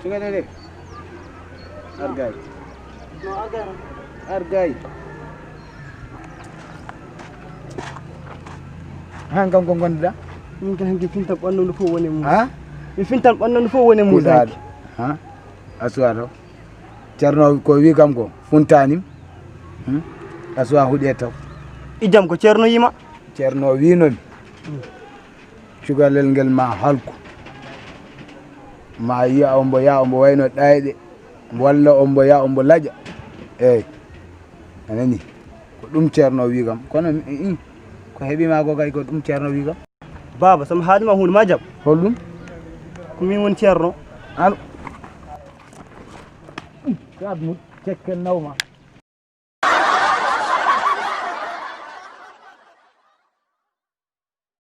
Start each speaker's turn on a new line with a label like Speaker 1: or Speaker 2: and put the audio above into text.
Speaker 1: Suka dede. Argay. No agar. Argay. Hangam ko gonda? Min kan hangi fintan banno no fo woni mu. Ha? Mi fintan banno no fo woni mu da. Ha? Aswaro. Cerno ko wi kam ko funtanim. Aswa hude taw. Idam ko cerno yima? Cerno wi non. Sugalel ngel ma halku. Ma ya ombo wayno ɗayɗe walla ombo ya ombo laƴa eyyi anani ko ɗum ceerno wi kam kono ko heeɓima ko kay ko ɗum ceerno wi kam baba sam haalima hunde ma jaab holɗum ko min woni ceerno an kadmu cekken nawma